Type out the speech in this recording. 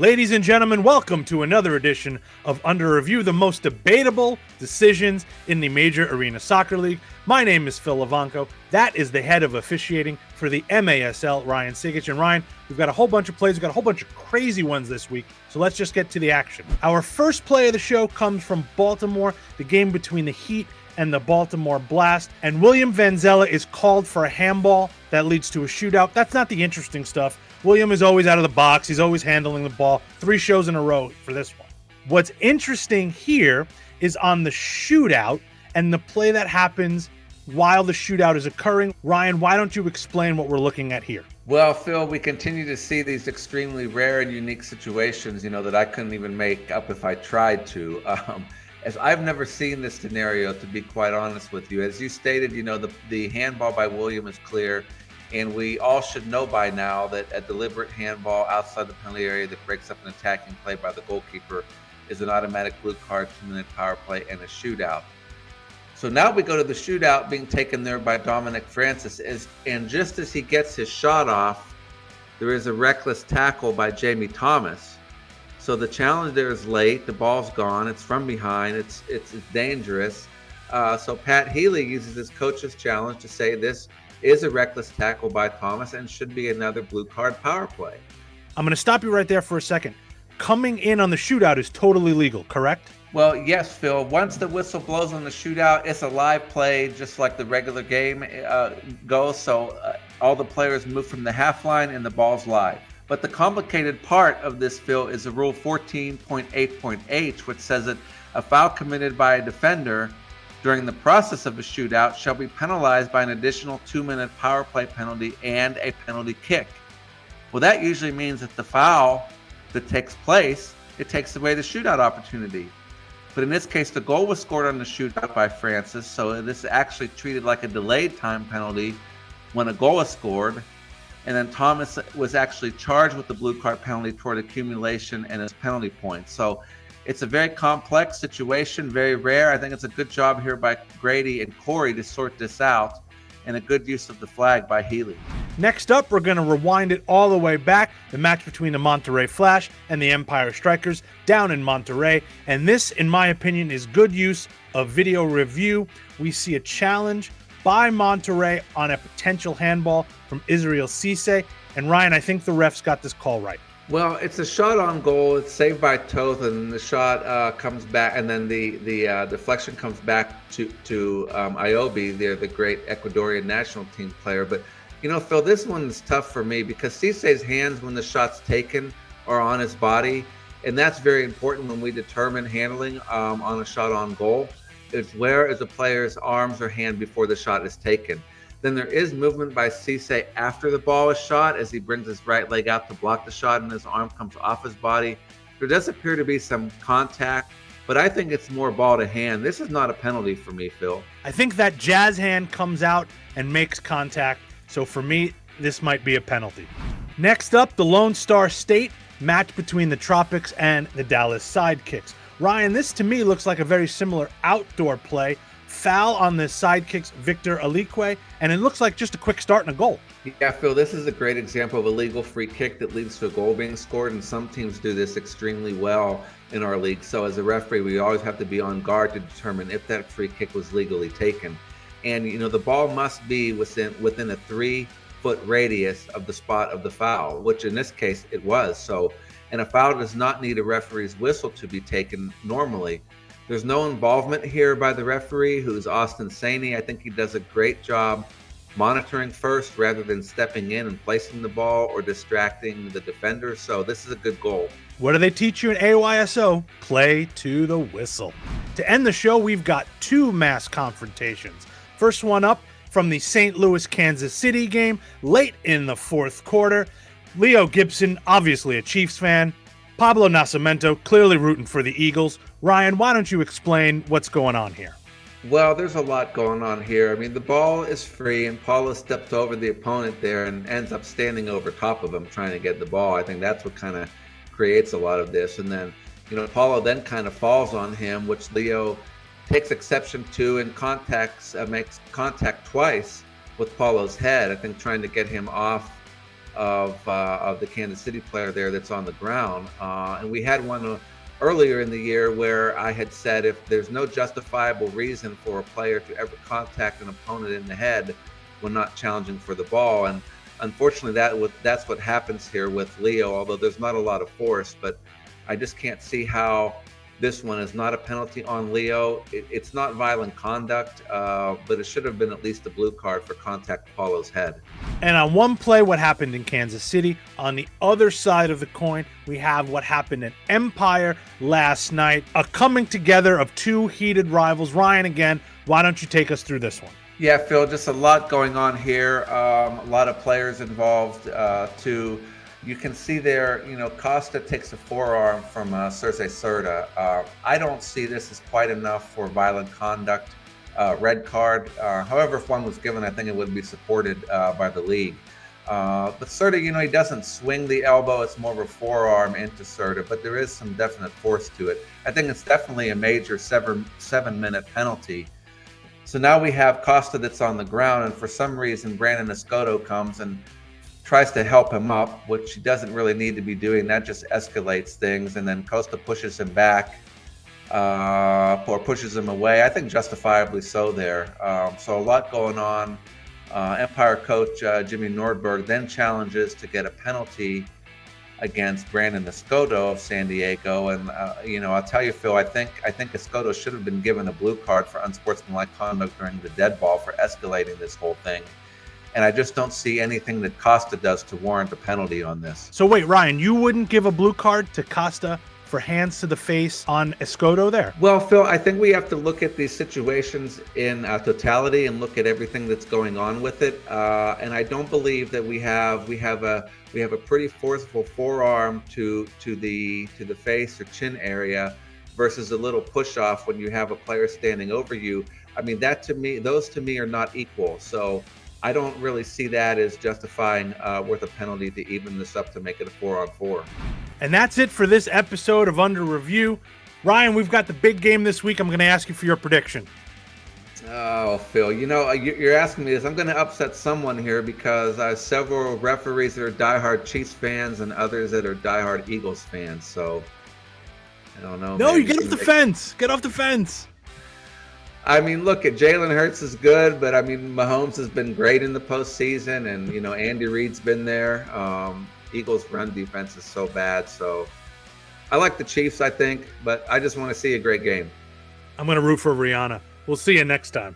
Ladies and gentlemen, welcome to another edition of Under Review, the most debatable decisions in the Major Arena Soccer League. My name is Phil Levanko. That is the head of officiating for the MASL, Ryan Sigich. And Ryan, we've got a whole bunch of plays. We've got a whole bunch of crazy ones this week. So let's just get to the action. Our first play of the show comes from Baltimore, the game between the Heat and the Baltimore Blast. And William Vanzella is called for a handball that leads to a shootout. That's not the interesting stuff. William is always out of the box. He's always handling the ball. 3 shows in a row for this one. What's interesting here is on the shootout and the play that happens while the shootout is occurring. Ryan, why don't you explain what we're looking at here? Well, Phil, we continue to see these extremely rare and unique situations, that I couldn't even make up if I tried to. As I've never seen this scenario, to be quite honest with you. As you stated, the handball by William is clear. And we all should know by now that a deliberate handball outside the penalty area that breaks up an attacking play by the goalkeeper is an automatic blue card, 2-minute power play, and a shootout. So now we go to the shootout being taken there by Dominic Francis. And just as he gets his shot off, there is a reckless tackle by Jamie Thomas. So the challenge there is late. The ball's gone. It's from behind. It's dangerous. So Pat Healy uses his coach's challenge to say this is a reckless tackle by Thomas and should be another blue card power play. I'm going to stop you right there for a second. Coming in on the shootout is totally legal, correct? Well, yes, Phil. Once the whistle blows on the shootout, it's a live play just like the regular game goes. So all the players move from the half line and the ball's live. But the complicated part of this, Phil, is the Rule 14.8.h, which says that a foul committed by a defender during the process of a shootout shall be penalized by an additional 2-minute power play penalty and a penalty kick. Well, that usually means that the foul that takes place, it takes away the shootout opportunity. But in this case, the goal was scored on the shootout by Francis, so this is actually treated like a delayed time penalty when a goal is scored. And then Thomas was actually charged with the blue card penalty toward accumulation and his penalty points. So it's a very complex situation, very rare. I think it's a good job here by Grady and Corey to sort this out, and a good use of the flag by Healy. Next up, we're going to rewind it all the way back, the match between the Monterrey Flash and the Empire Strikers down in Monterrey. And this, in my opinion, is good use of video review. We see a challenge by Monterrey on a potential handball from Israel Cisse. And Ryan, I think the refs got this call right. Well, it's a shot on goal. It's saved by Toth, and the shot comes back, and then the deflection comes back to Iobi, the great Ecuadorian national team player. But, Phil, this one's tough for me because Cisse's hands when the shot's taken are on his body, and that's very important when we determine handling on a shot on goal. It's where is the player's arms or hand before the shot is taken. Then there is movement by Cisse after the ball is shot as he brings his right leg out to block the shot and his arm comes off his body. There does appear to be some contact, but I think it's more ball to hand. This is not a penalty for me, Phil. I think that jazz hand comes out and makes contact. So for me, this might be a penalty. Next up, the Lone Star State match between the Tropics and the Dallas Sidekicks. Ryan, this to me looks like a very similar outdoor play. Foul on the sidekicks, Victor Alique, and it looks like just a quick start and a goal. Yeah, Phil, this is a great example of a legal free kick that leads to a goal being scored, and some teams do this extremely well in our league. So as a referee, we always have to be on guard to determine if that free kick was legally taken. And, the ball must be within a 3-foot radius of the spot of the foul, which in this case it was. So, and a foul does not need a referee's whistle to be taken normally. There's no involvement here by the referee, who's Austin Saney. I think he does a great job monitoring first rather than stepping in and placing the ball or distracting the defender. So this is a good goal. What do they teach you in AYSO? Play to the whistle. To end the show, we've got 2 mass confrontations. First one up from the St. Louis, Kansas City game late in the 4th quarter. Leo Gibson, obviously a Chiefs fan. Pablo Nascimento, clearly rooting for the Eagles. Ryan, why don't you explain what's going on here? Well, there's a lot going on here. I mean, the ball is free, and Paulo steps over the opponent there and ends up standing over top of him trying to get the ball. I think that's what kind of creates a lot of this. And then, Paulo then kind of falls on him, which Leo takes exception to and makes contact twice with Paulo's head, I think trying to get him off of the Kansas City player there that's on the ground. And we had one earlier in the year where I had said if there's no justifiable reason for a player to ever contact an opponent in the head when not challenging for the ball, and unfortunately that's what happens here with Leo, although there's not a lot of force, but I just can't see how this one is not a penalty on Leo. It's not violent conduct, but it should have been at least a blue card for contact to Paulo's head. And on one play, what happened in Kansas City. On the other side of the coin, we have what happened in Empire last night. A coming together of two heated rivals. Ryan, again, why don't you take us through this one? Yeah, Phil, just a lot going on here. A lot of players involved too. You can see there, Costa takes a forearm from Circe Cerda. I don't see this as quite enough for violent conduct, red card. However, if one was given, I think it would be supported by the league. But Cerda, he doesn't swing the elbow. It's more of a forearm into Cerda, but there is some definite force to it. I think it's definitely a major 7-minute penalty. So now we have Costa that's on the ground, and for some reason, Brandon Escoto comes and tries to help him up, which he doesn't really need to be doing. That just escalates things. And then Costa pushes him back or pushes him away. I think justifiably so there. So a lot going on. Empire coach Jimmy Nordberg then challenges to get a penalty against Brandon Escoto of San Diego. And, I'll tell you, Phil, I think Escoto should have been given a blue card for unsportsmanlike conduct during the dead ball for escalating this whole thing. And I just don't see anything that Costa does to warrant a penalty on this. So wait, Ryan, you wouldn't give a blue card to Costa for hands to the face on Escoto there? Well, Phil, I think we have to look at these situations in totality and look at everything that's going on with it. And I don't believe that we have a pretty forceful forearm to the face or chin area versus a little push off when you have a player standing over you. I mean, those to me are not equal. So I don't really see that as justifying worth a penalty to even this up to make it a 4-on-4. And that's it for this episode of Under Review. Ryan, we've got the big game this week. I'm going to ask you for your prediction. Oh, Phil, you're asking me this. I'm going to upset someone here because I have several referees that are diehard Chiefs fans and others that are diehard Eagles fans. So I don't know. No, you get off the fence. Get off the fence. I mean, look, Jalen Hurts is good, but I mean, Mahomes has been great in the postseason, and Andy Reid's been there. Eagles' run defense is so bad, so I like the Chiefs, I think, but I just want to see a great game. I'm going to root for Rihanna. We'll see you next time.